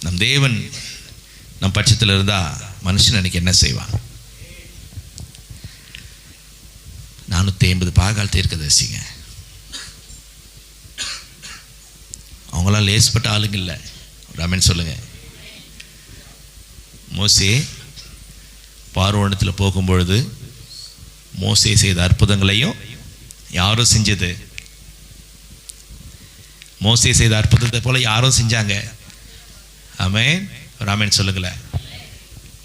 நம் தேவன் நம் பட்சத்தில் இருந்தால் மனுஷன் அன்றைக்கி என்ன செய்வான்? 450 பாகால் தீர்க்கதரிசிங்க, அவங்களாம் லேஸ்பட்ட ஆளுங்க இல்லை. ராமன் சொல்லுங்க. மோசே பார்வோனிடத்தில் போகும்பொழுது மோசே செய்த அற்புதங்களையும் யாரும் செஞ்சது? மோசே செய்த அற்புதத்தை போல யாரும் செஞ்சாங்க? ஆமென். ராமன் சொல்லுங்களேன்.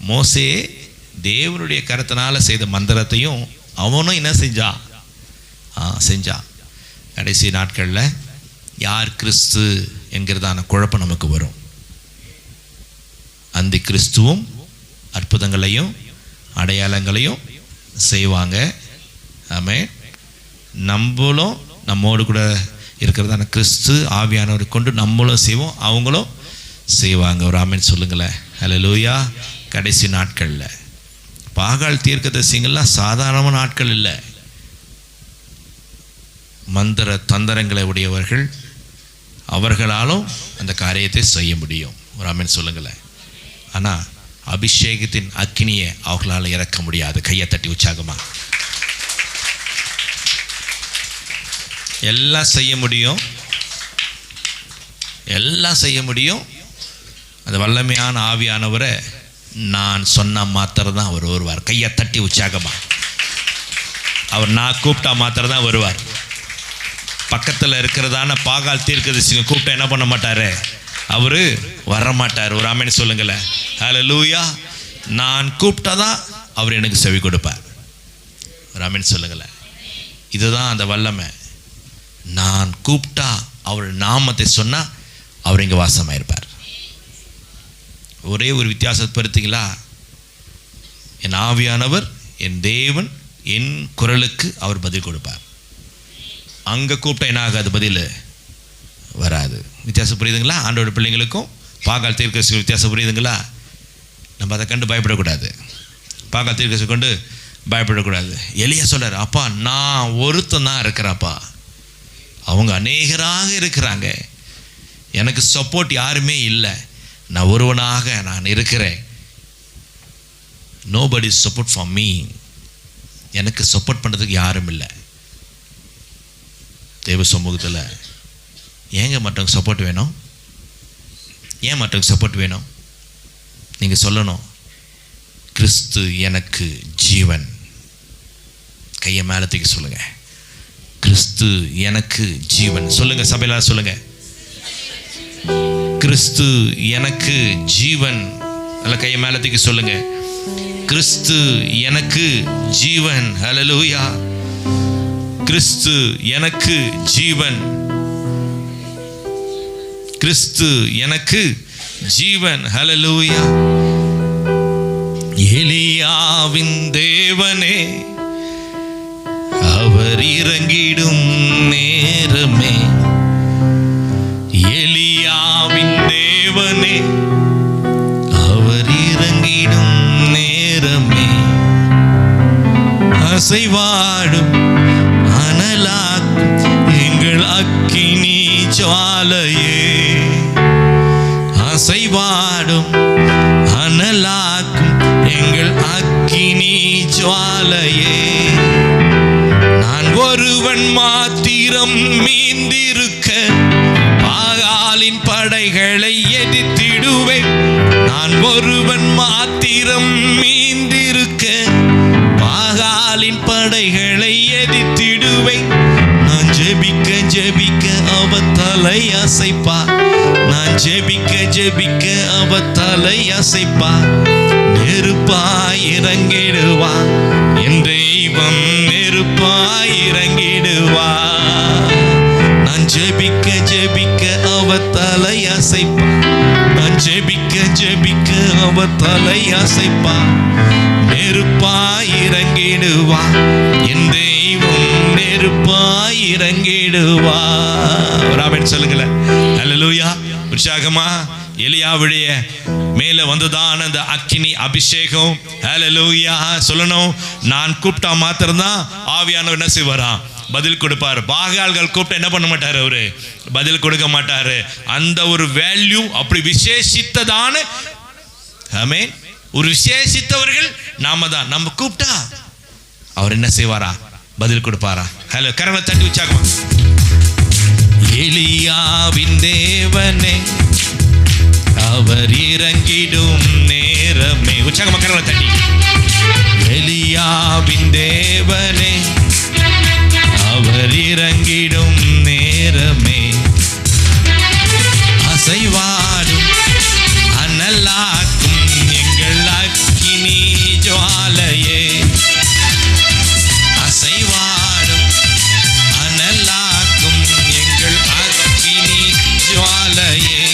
மோசே தேவனுடைய கரத்தினால செய்த மந்திரத்தையும் அவனும் என்ன செஞ்சான்? செஞ்சான். கடைசி நாட்களில் யார் கிறிஸ்து என்கிறதான குழப்பம் நமக்கு வரும். அந்த கிறிஸ்துவும் அற்புதங்களையும் அடையாளங்களையும் செய்வாங்க. ஆமென். நம்மளும் நம்மோடு கூட இருக்கிறதான கிறிஸ்து ஆவியானவரை கொண்டு நம்மளும் செய்வோம், அவங்களும் செய்வாங்க. ஒரு ஆமென் சொல்லுங்களேன். ஹல்லேலூயா. கடைசி நாட்களில் பாகால் தீர்க்கதரிசிங்கள்லாம் சாதாரணமான நாட்கள் இல்லை. மந்திர தந்திரங்களை உடையவர்கள், அவர்களாலும் அந்த காரியத்தை செய்ய முடியும். ஒரு ஆமென் சொல்லுங்களேன். ஆனால் அபிஷேகத்தின் அக்கினியை அவர்களால் இறக்க முடியாது. கையை தட்டி உற்சாகமா. எல்லாம் செய்ய முடியும், எல்லாம் செய்ய முடியும். அந்த வல்லமையான ஆவியானவரை நான் சொன்ன மாத்திரம் தான் அவர் வருவார். கையை தட்டி உற்சாகமா. அவர் நான் கூப்பிட்டா மாத்திரம் தான் வருவார். பக்கத்தில் இருக்கிறதான பாகால் தீர்க்கதரிசிங்க கூப்பிட்டா என்ன பண்ண மாட்டாரு? அவரு வரமாட்டார். ஒரு ஆமென் சொல்லுங்களேன். ஹல்லேலூயா. நான் கூப்பிட்டா தான் அவர் எனக்கு செவி கொடுப்பார். ஒரு ஆமென் சொல்லுங்களேன். இதுதான் அந்த வல்லமை. நான் கூப்பிட்டா அவர் நாமத்தை சொன்னா அவர் இங்கே வாசமாயிருப்பார். ஒரே ஒரு வித்தியாசத்தை படுத்தீங்களா? என் ஆவியானவர், என் தேவன் என் குரலுக்கு அவர் பதில் கொடுப்பார். அங்கே கூப்பிட்டா என்ன ஆகாது? பதில் வராது. வித்தியாசம் புரியுதுங்களா? ஆண்டோட பிள்ளைங்களுக்கும் பாகால் தீர்க்கதரிசி வித்தியாசம் புரியுதுங்களா? நம்ம அதை கண்டு பயப்படக்கூடாது. பாகால் தீர்க்கதரிசி கொண்டு பயப்படக்கூடாது. எலியா சொல்றாரு, அப்பா நான் ஒருத்தன் தான் இருக்கிறாப்பா, அவங்க அநேகராக இருக்கிறாங்க, எனக்கு சப்போர்ட் யாருமே இல்லை, நான் ஒருவனாக நான் இருக்கிறேன். Nobody support for me. எனக்கு சப்போர்ட் பண்ணுறதுக்கு யாரும் இல்லை. தேவ சமூகத்தில் ஏங்க மற்றவங்க சப்போர்ட் வேணும்? ஏன் மற்றவங்க சப்போர்ட் வேணும்? நீங்கள் சொல்லணும், கிறிஸ்து எனக்கு ஜீவன். கையை மேலே தூக்கி சொல்லுங்க. கிறிஸ்து எனக்கு ஜீவன். சொல்லுங்க சபையில, சொல்லுங்க. கிறிஸ்து எனக்கு ஜீவன். நல்ல கையை மேலே தூக்கி சொல்லுங்க. கிறிஸ்து எனக்கு ஜீவன். ஹல்லேலூயா. கிறிஸ்து எனக்கு ஜீவன். கிறிஸ்து எனக்கு ஜீவன். ஹல்லேலூயா. எலியாவின் தேவனே, அவர் இறங்கிடும் நேரமே. எலியாவின் தேவனே, அவர் இறங்கிடும் நேரமே. அசைவாடும் அனலாக்கும் எங்கள் அக்கினி ஜுவாலையே. அசைவாடும் அனலாக்கும் எங்கள் அக்கினி ஜுவாலையே. நான் ஒருவன் மாத்திரம் மீந்திருக்க பாகாலின் படைகளை எதிர்த்திடுவேன். நான் ஒருவன் மாத்திரம் மீந்திருக்க பாகாலின் படைகளை எதிர்த்திடுவேன். நான் ஜெபிக்க ஜெபிக்க அவ தலை அசைப்பா. நான் ஜெபிக்க ஜெபிக்க அவ தலை அசைப்பா. நெருப்பாய் இறங்கிடுவா என் தெய்வம், நெருப்பாய் இறங்கிடுவா. நான் ஜெபிக்க ஜெபிக்க அவ தலை அசைப்பா. நான் ஜெபிக்க ஜெபிக்க அவ தலை அசைப்பா. நெருப்பாய் இறங்கிடுவா என் தெய்வம், நெருப்பாய் இறங்கிடுவா. ஆமென் சொல்லுங்களேன். ஹல்லேலூயா. உற்சாகமா. எலியாவுடைய மேல வந்ததான அந்த அக்கினி அபிஷேகம். ஹல்லேலூயா சொல்லணும். நான் கூப்பிட்டா மாத்திரம்தான் ஆவியானவர் என்ன செய்வாரா? பதில் கொடுப்பார். பாகால்கள் கூப்பிட்டு என்ன பண்ண மாட்டார், அவரு பதில் கொடுக்க மாட்டாரு. அந்த ஒரு வேல்யூ அப்படி விசேஷித்ததான, ஆமென், ஒரு விசேஷித்தவர்கள் நாம தான். நம்ம கூப்பிட்டா அவர் என்ன செய்வாரா, பதில் கொடுப்பாரா? ஹலோ, கரங்களை தட்டி உற்சாகமா. எலியாவின் தேவனே அவர் இறங்கிடும் நேரமே, உற்சாகமா கரங்களை தட்டி. எலியாவின் தேவனே அவர் இறங்கிடும் நேரமே, அசைவாடும் அனலாக்கும் எங்கள் அக்கினி ஜுவாலையே, அசைவாடும் அனலாக்கும் எங்கள் அக்கினி ஜுவாலையே,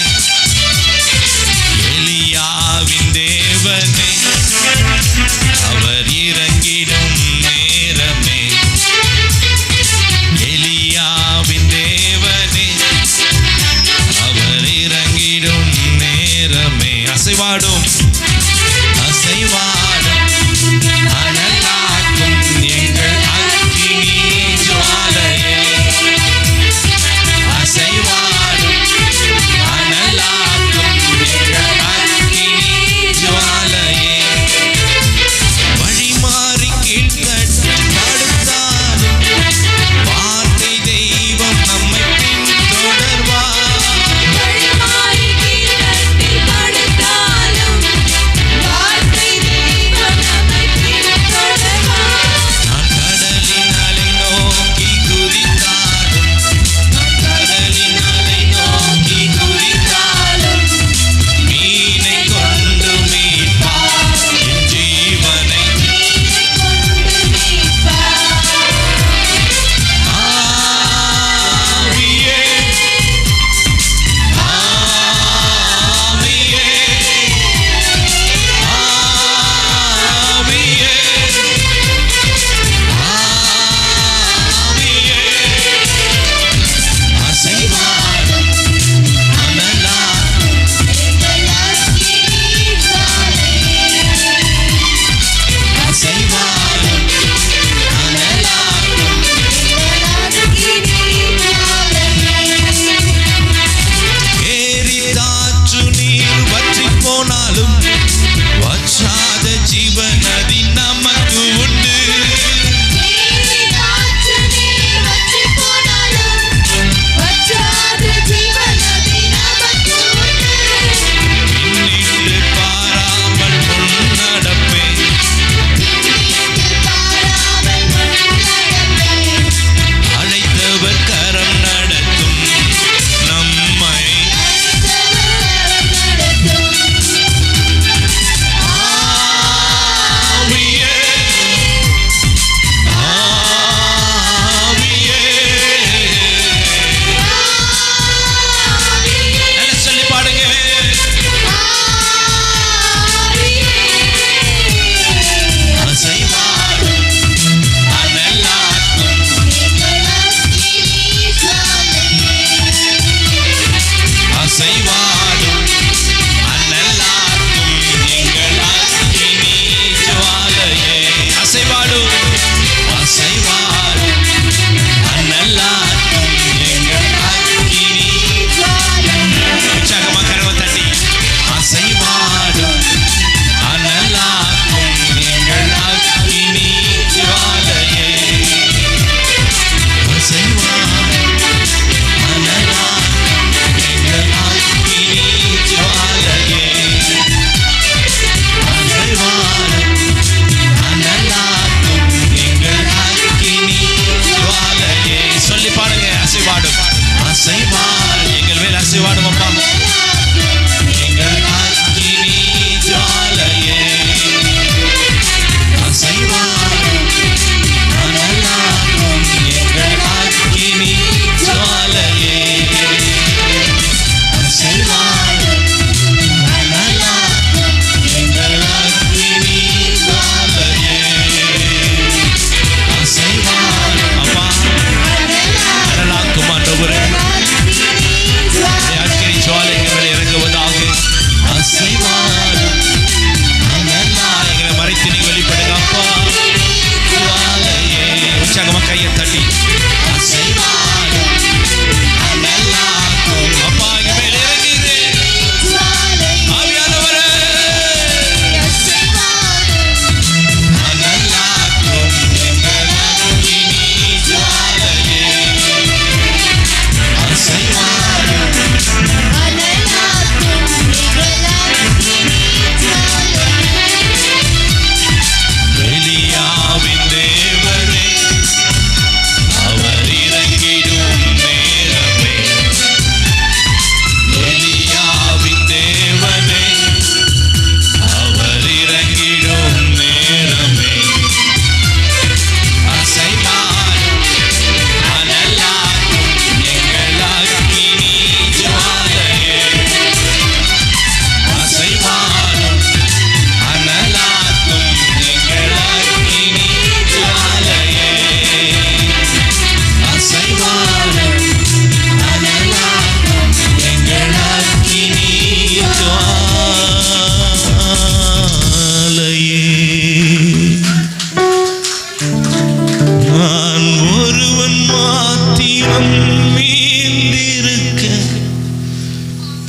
எலியாவின் தேவனே அவர் இறங்கிடும் நேரமே, மாத்திரம் மீந்திருக்க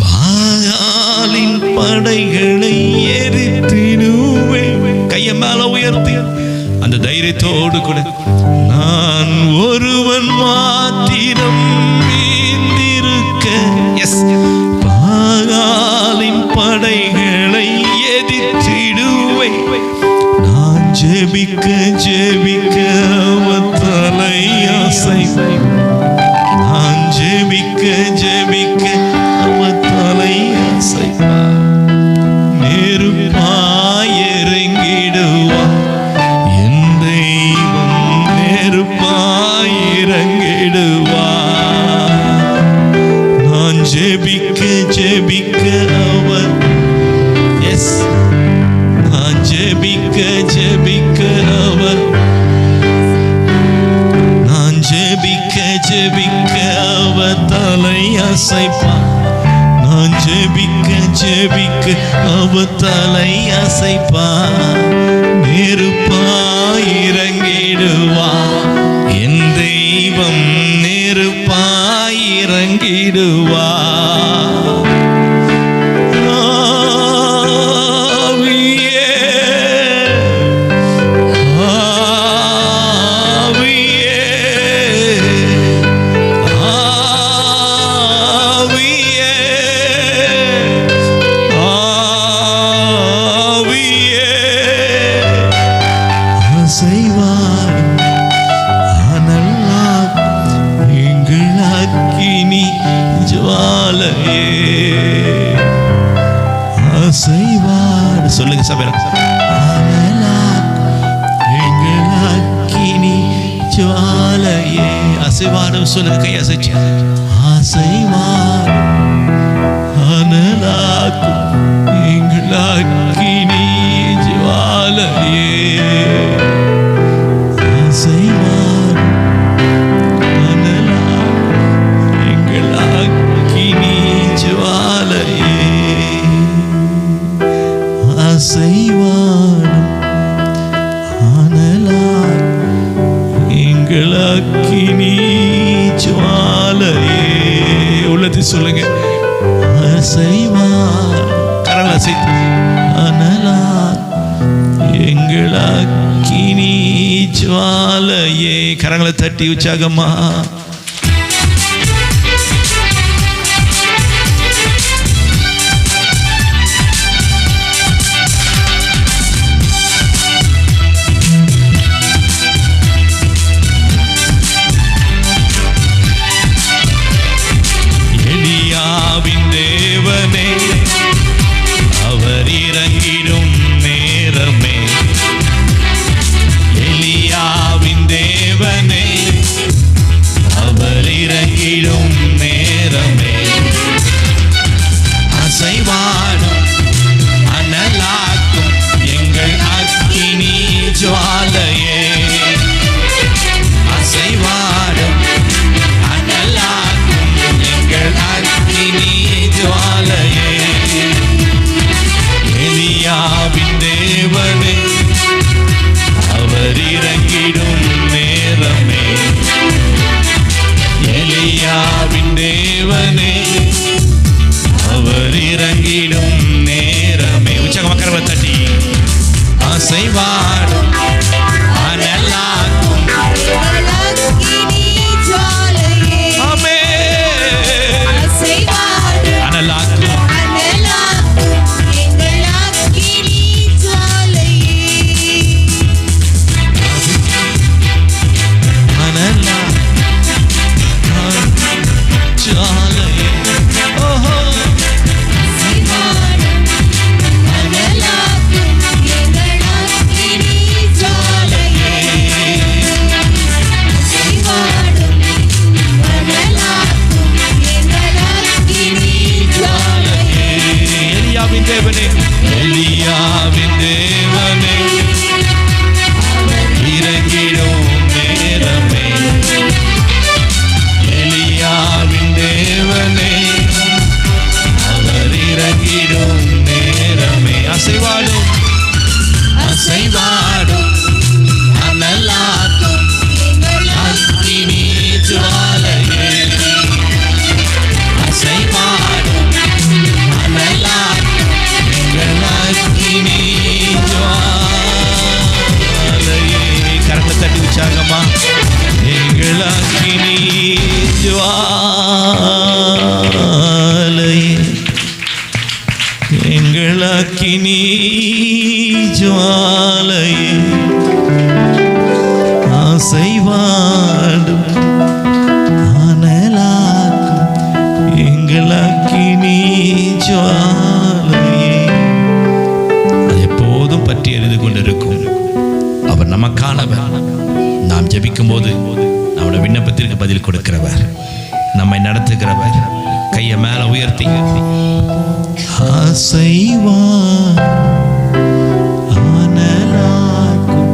பாகாலின் படைகளை எரித்திடுவேன். கையை மேல உயர்த்தி அந்த தைரியத்தோடு கூட நான் ஒருவன் மாத்திரம் மீந்திருக்க. எஸ், பாகாலின் படைகளை எரித்திடுவேன். நான் ஜெபிக்க ஜெபிக்க அவன் தலை அசைப்பான். நான் ஜெபிக்க ஜெபிக்க அவன் தலை அசைப்பான். நெருப்பாய் இறங்கிடுவான் என் தெய்வம், நெருப்பாய் இறங்கிடுவான். நான் ஜெபிக்க ஜெபிக்க அவன், எஸ், நான் ஜெபிக்க ஜெபிக்க அவன், நான் ஜெபிக்க ஜெபிக்க அவன் தலை அசைப்பான். நான் ஜெபிக்க ஜெபிக்க அவன் தலை அசைப்பான். நெருப்பாய் இறங்கிடுவான் என் தெய்வம், நெருப்பாய் இறங்கிடுவான். சொல்லுங்க சபையில, எங்கள் அக்கினி ஜுவாலையே. அசைவாடும் சொல்லுங்க, கை அசைச்சு. அசைவாடும் அனலாக்கும் எங்கள் அக்கினி ஜுவாலையே. அசைவாடும் அனலாக்கும் எங்கள் அக்கினி ஜுவாலையே. அசைவாடும் அனலாய் எங்கள் அக்கினி ஜுவாலையே. உள்ளத்தை சொல்லுங்க, அசைவாடும், கரங்களை அசைத்து, அனலாய் எங்கள் அக்கினி ஜுவாலையே. கரங்களை தட்டி உற்சாகமா அவர் இறங்கிடும் நேரமே. எலியாவின் தேவனே அவர் இறங்கிடும் நேரமே. அசைவாடும் அனலாக்கும் எங்கள் அக்கினி ஜுவாலையே. அசைவாடும் அனலாக்கும் எங்கள் அக்கினி ஜுவாலையே. எலியாவின் தேவனே அவர் இறங்கிடும் நேரமே. எலியாவின் தேவனே அவர் இறங்கிடும் நேரமே. உற்சாக மக்கள் தட்டி அசைவாடும் அனலாக்கும் அனலாக்கும் ஜுவாலையே. ஜுவாலையே, எங்கள் அக்கினி ஜுவாலையே, அசைவாடும் அனலாக்கும் எங்கள் அக்கினி ஜுவாலையே. அது எப்போதும் பற்றி எரிந்து கொண்டிருக்கும். அவர் நமக்கானவர். நாம் ஜெபிக்கும் போது நம்முடைய விண்ணப்பத்திற்கு பதில் கொடுக்கிறவர், நம்மை நடத்துகிறவர். கையை மேல உயர்த்தி அசைவார் அனலாக்கும்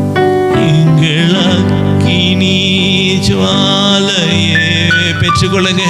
எங்கள் அக்கினி ஜுவாலையே பெற்றுக்கொள்ளுங்க.